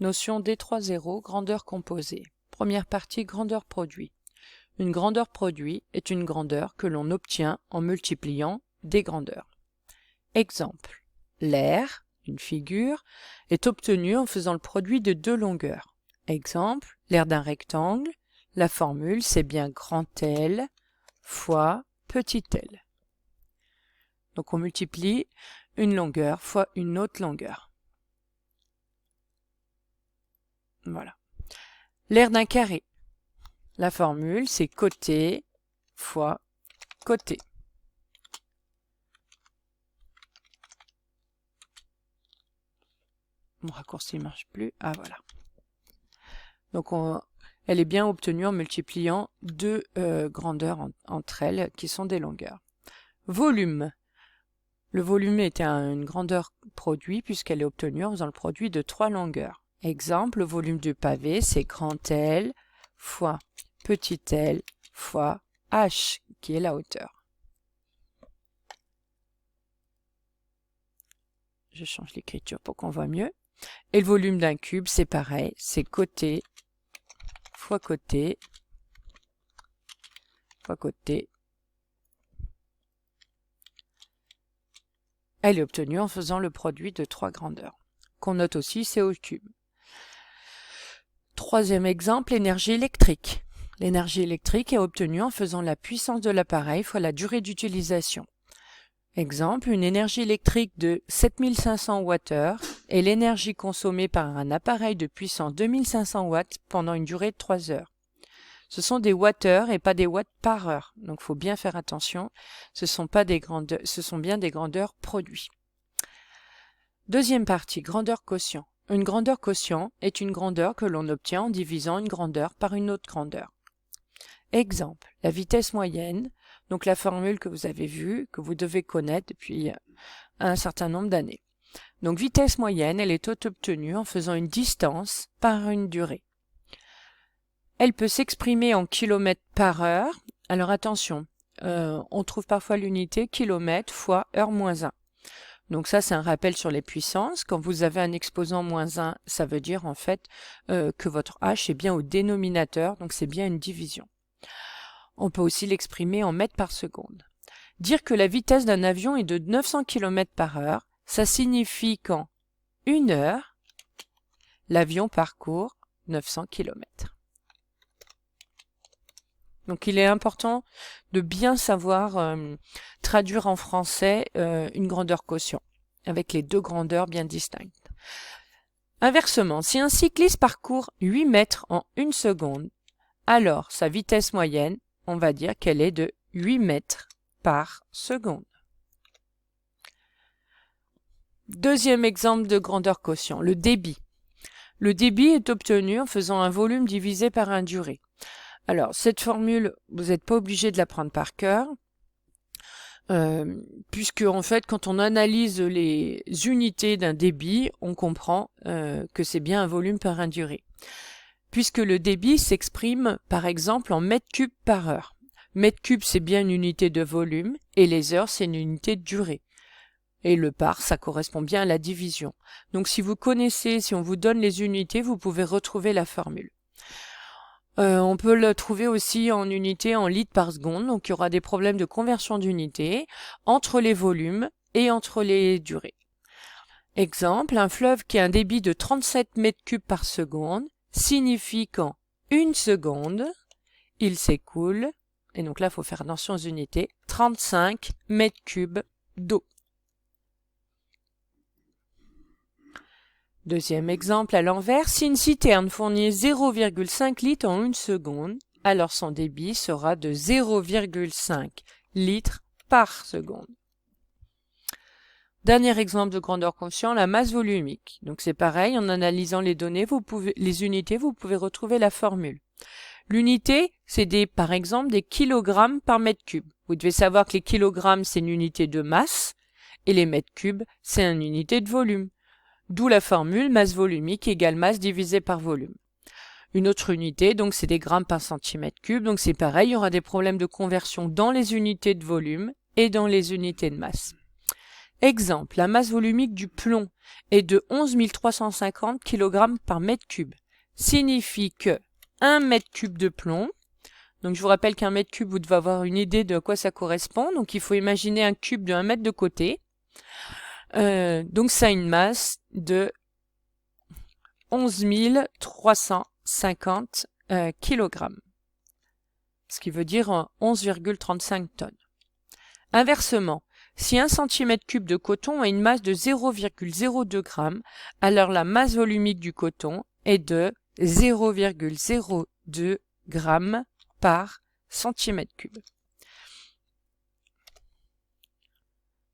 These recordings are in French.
Notion D3.0, grandeur composée. Première partie, grandeur produit. Une grandeur produit est une grandeur que l'on obtient en multipliant des grandeurs. Exemple, l'air, une figure, est obtenu en faisant le produit de deux longueurs. Exemple, l'aire d'un rectangle, la formule c'est bien grand L fois petit l. Donc on multiplie une longueur fois une autre longueur. Voilà. L'aire d'un carré. La formule, c'est côté fois côté. Mon raccourci ne marche plus. Ah, voilà. Donc, elle est bien obtenue en multipliant deux grandeurs entre elles, qui sont des longueurs. Volume. Le volume est une grandeur produit, puisqu'elle est obtenue en faisant le produit de trois longueurs. Exemple, le volume du pavé, c'est grand L fois petit l fois h, qui est la hauteur. Je change l'écriture pour qu'on voit mieux. Et le volume d'un cube, c'est pareil, c'est côté fois côté fois côté. Elle est obtenue en faisant le produit de trois grandeurs, qu'on note aussi, c'est au cube. Troisième exemple, l'énergie électrique. L'énergie électrique est obtenue en faisant la puissance de l'appareil fois la durée d'utilisation. Exemple, une énergie électrique de 7500 Wh est l'énergie consommée par un appareil de puissance 2500 watts pendant une durée de 3 heures. Ce sont des wattheures et pas des watts par heure, donc il faut bien faire attention, ce sont bien des grandeurs produits. Deuxième partie, grandeur quotient. Une grandeur quotient est une grandeur que l'on obtient en divisant une grandeur par une autre grandeur. Exemple, la vitesse moyenne, donc la formule que vous avez vue, que vous devez connaître depuis un certain nombre d'années. Donc vitesse moyenne, elle est obtenue en faisant une distance par une durée. Elle peut s'exprimer en kilomètres par heure. Alors attention, on trouve parfois l'unité kilomètre fois heure moins 1. Donc ça, c'est un rappel sur les puissances. Quand vous avez un exposant moins 1, ça veut dire en fait que votre h est bien au dénominateur, donc c'est bien une division. On peut aussi l'exprimer en mètres par seconde. Dire que la vitesse d'un avion est de 900 km par heure, ça signifie qu'en 1 heure, l'avion parcourt 900 km. Donc il est important de bien savoir traduire en français une grandeur quotient, avec les deux grandeurs bien distinctes. Inversement, si un cycliste parcourt 8 mètres en 1 seconde, alors sa vitesse moyenne, on va dire qu'elle est de 8 mètres par seconde. Deuxième exemple de grandeur quotient, le débit. Le débit est obtenu en faisant un volume divisé par une durée. Alors, cette formule, vous n'êtes pas obligé de la prendre par cœur, puisque en fait, quand on analyse les unités d'un débit, on comprend que c'est bien un volume par une durée. Puisque le débit s'exprime par exemple en mètres cubes par heure. Mètre cube, c'est bien une unité de volume, et les heures, c'est une unité de durée. Et le par, ça correspond bien à la division. Donc si vous connaissez, si on vous donne les unités, vous pouvez retrouver la formule. On peut le trouver aussi en unités en litres par seconde, donc il y aura des problèmes de conversion d'unités entre les volumes et entre les durées. Exemple, un fleuve qui a un débit de 37 mètres cubes par seconde signifie qu'en 1 seconde, il s'écoule, et donc là il faut faire attention aux unités, 35 mètres cubes d'eau. Deuxième exemple à l'envers, si une citerne fournit 0,5 litres en 1 seconde, alors son débit sera de 0,5 litres par seconde. Dernier exemple de grandeur quotient, la masse volumique. Donc c'est pareil, en analysant les données, les unités, vous pouvez retrouver la formule. L'unité, c'est par exemple des kilogrammes par mètre cube. Vous devez savoir que les kilogrammes, c'est une unité de masse, et les mètres cubes, c'est une unité de volume. D'où la formule masse volumique égale masse divisée par volume. Une autre unité, donc c'est des grammes par centimètre cube, donc c'est pareil, il y aura des problèmes de conversion dans les unités de volume et dans les unités de masse. Exemple, la masse volumique du plomb est de 11 350 kg par mètre cube. Signifie que 1 mètre cube de plomb, donc je vous rappelle qu'un mètre cube, vous devez avoir une idée de quoi ça correspond. Donc il faut imaginer un cube de 1 mètre de côté. Donc ça a une masse de 11 350 kg. Ce qui veut dire 11,35 tonnes. Inversement, si 1 cm3 de coton a une masse de 0,02 g, alors la masse volumique du coton est de 0,02 g par cm3.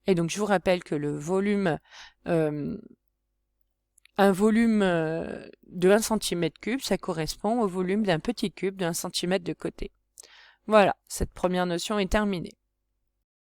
Et donc je vous rappelle que le volume, un volume de 1 cm3, ça correspond au volume d'un petit cube de 1 cm de côté. Voilà, cette première notion est terminée.